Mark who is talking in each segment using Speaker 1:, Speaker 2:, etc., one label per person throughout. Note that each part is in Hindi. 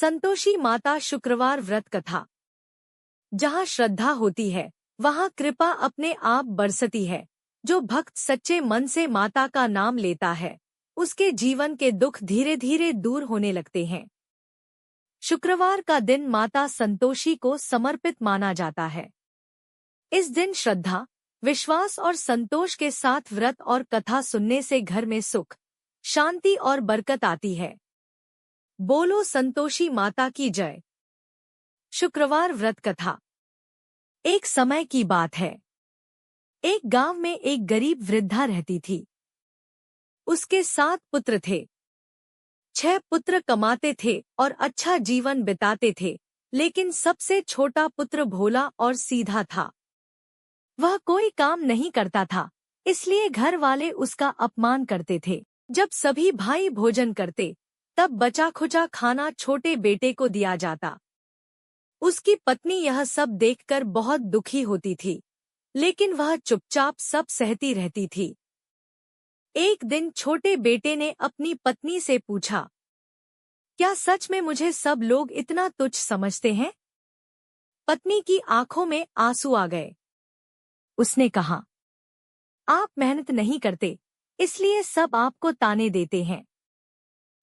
Speaker 1: संतोषी माता शुक्रवार व्रत कथा। जहाँ श्रद्धा होती है वहाँ कृपा अपने आप बरसती है। जो भक्त सच्चे मन से माता का नाम लेता है उसके जीवन के दुख धीरे धीरे दूर होने लगते हैं। शुक्रवार का दिन माता संतोषी को समर्पित माना जाता है। इस दिन श्रद्धा, विश्वास और संतोष के साथ व्रत और कथा सुनने से घर में सुख, शांति और बरकत आती है। बोलो संतोषी माता की जय। शुक्रवार व्रत कथा। एक समय की बात है। एक गांव में एक गरीब वृद्धा रहती थी। उसके 7 पुत्र थे। 6 पुत्र कमाते थे और अच्छा जीवन बिताते थे, लेकिन सबसे छोटा पुत्र भोला और सीधा था। वह कोई काम नहीं करता था, इसलिए घर वाले उसका अपमान करते थे। जब सभी भाई भोजन करते तब बचा खुचा खाना छोटे बेटे को दिया जाता। उसकी पत्नी यह सब देखकर बहुत दुखी होती थी, लेकिन वह चुपचाप सब सहती रहती थी। एक दिन छोटे बेटे ने अपनी पत्नी से पूछा, क्या सच में मुझे सब लोग इतना तुच्छ समझते हैं? पत्नी की आंखों में आंसू आ गए। उसने कहा, आप मेहनत नहीं करते, इसलिए सब आपको ताने देते हैं।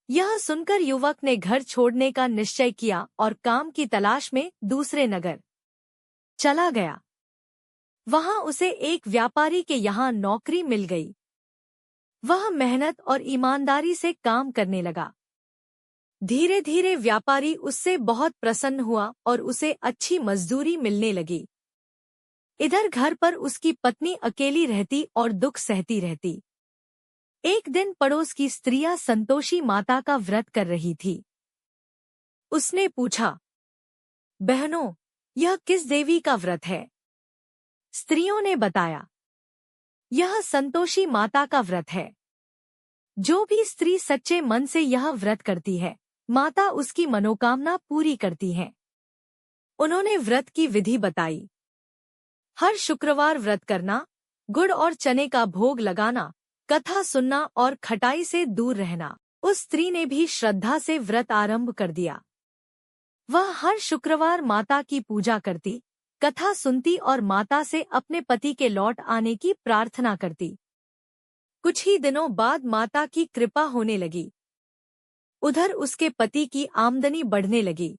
Speaker 1: यह सुनकर युवक ने घर छोड़ने का निश्चय किया और काम की तलाश में दूसरे नगर चला गया। वहां उसे एक व्यापारी के यहाँ नौकरी मिल गई। वह मेहनत और ईमानदारी से काम करने लगा। धीरे धीरे व्यापारी उससे बहुत प्रसन्न हुआ और उसे अच्छी मजदूरी मिलने लगी। इधर घर पर उसकी पत्नी अकेली रहती और दुख सहती रहती। एक दिन पड़ोस की स्त्रियां संतोषी माता का व्रत कर रही थी। उसने पूछा, बहनों, यह किस देवी का व्रत है? स्त्रियों ने बताया, यह संतोषी माता का व्रत है। जो भी स्त्री सच्चे मन से यह व्रत करती है, माता उसकी मनोकामना पूरी करती है। उन्होंने व्रत की विधि बताई। हर शुक्रवार व्रत करना, गुड़ और चने का भोग लगाना, कथा सुनना और खटाई से दूर रहना। उस स्त्री ने भी श्रद्धा से व्रत आरंभ कर दिया। वह हर शुक्रवार माता की पूजा करती, कथा सुनती और माता से अपने पति के लौट आने की प्रार्थना करती। कुछ ही दिनों बाद माता की कृपा होने लगी। उधर उसके पति की आमदनी बढ़ने लगी।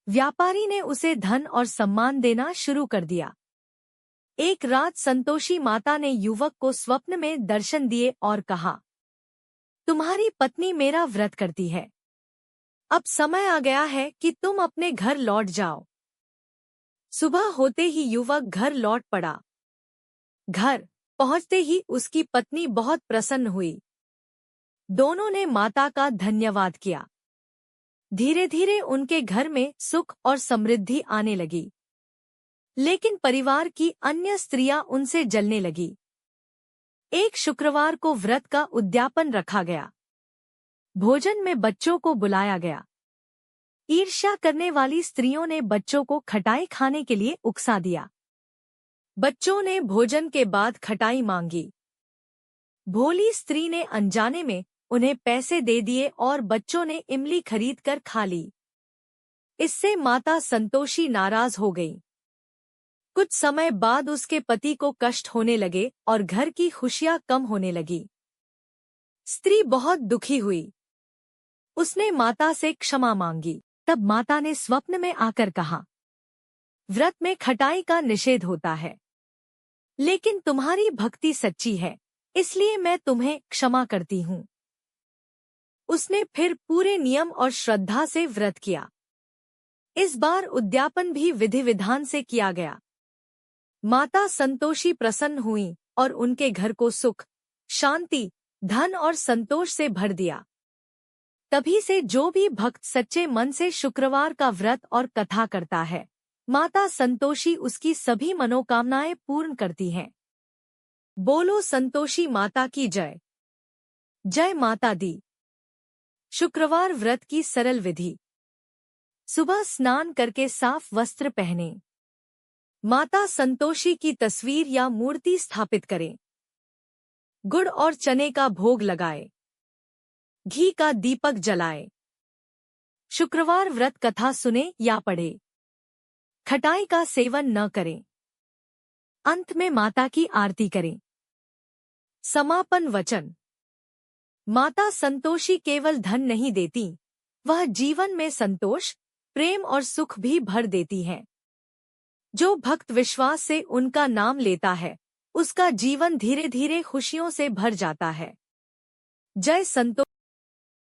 Speaker 1: व्यापारी ने उसे धन और सम्मान देना शुरू कर दिया। एक रात संतोषी माता ने युवक को स्वप्न में दर्शन दिए और कहा, तुम्हारी पत्नी मेरा व्रत करती है। अब समय आ गया है कि तुम अपने घर लौट जाओ। सुबह होते ही युवक घर लौट पड़ा। घर पहुंचते ही उसकी पत्नी बहुत प्रसन्न हुई। दोनों ने माता का धन्यवाद किया। धीरे धीरे उनके घर में सुख और समृद्धि आने लगी। लेकिन परिवार की अन्य स्त्रियां उनसे जलने लगी। एक शुक्रवार को व्रत का उद्यापन रखा गया। भोजन में बच्चों को बुलाया गया। ईर्ष्या करने वाली स्त्रियों ने बच्चों को खटाई खाने के लिए उकसा दिया। बच्चों ने भोजन के बाद खटाई मांगी। भोली स्त्री ने अनजाने में उन्हें पैसे दे दिए और बच्चों ने इमली खरीदकर खा ली। इससे माता संतोषी नाराज हो गई। कुछ समय बाद उसके पति को कष्ट होने लगे और घर की खुशियां कम होने लगी। स्त्री बहुत दुखी हुई। उसने माता से क्षमा मांगी। तब माता ने स्वप्न में आकर कहा, व्रत में खटाई का निषेध होता है, लेकिन तुम्हारी भक्ति सच्ची है, इसलिए मैं तुम्हें क्षमा करती हूँ। उसने फिर पूरे नियम और श्रद्धा से व्रत किया। इस बार उद्यापन भी विधि विधान से किया गया। माता संतोषी प्रसन्न हुई और उनके घर को सुख, शांति, धन और संतोष से भर दिया। तभी से जो भी भक्त सच्चे मन से शुक्रवार का व्रत और कथा करता है, माता संतोषी उसकी सभी मनोकामनाएं पूर्ण करती हैं। बोलो संतोषी माता की जय। जय माता दी। शुक्रवार व्रत की सरल विधि। सुबह स्नान करके साफ वस्त्र पहने। माता संतोषी की तस्वीर या मूर्ति स्थापित करें। गुड़ और चने का भोग लगाए। घी का दीपक जलाए। शुक्रवार व्रत कथा सुने या पढ़े। खटाई का सेवन न करें। अंत में माता की आरती करें। समापन वचन। माता संतोषी केवल धन नहीं देती, वह जीवन में संतोष, प्रेम और सुख भी भर देती है। जो भक्त विश्वास से उनका नाम लेता है, उसका जीवन धीरे धीरे खुशियों से भर जाता है। जय संतोष।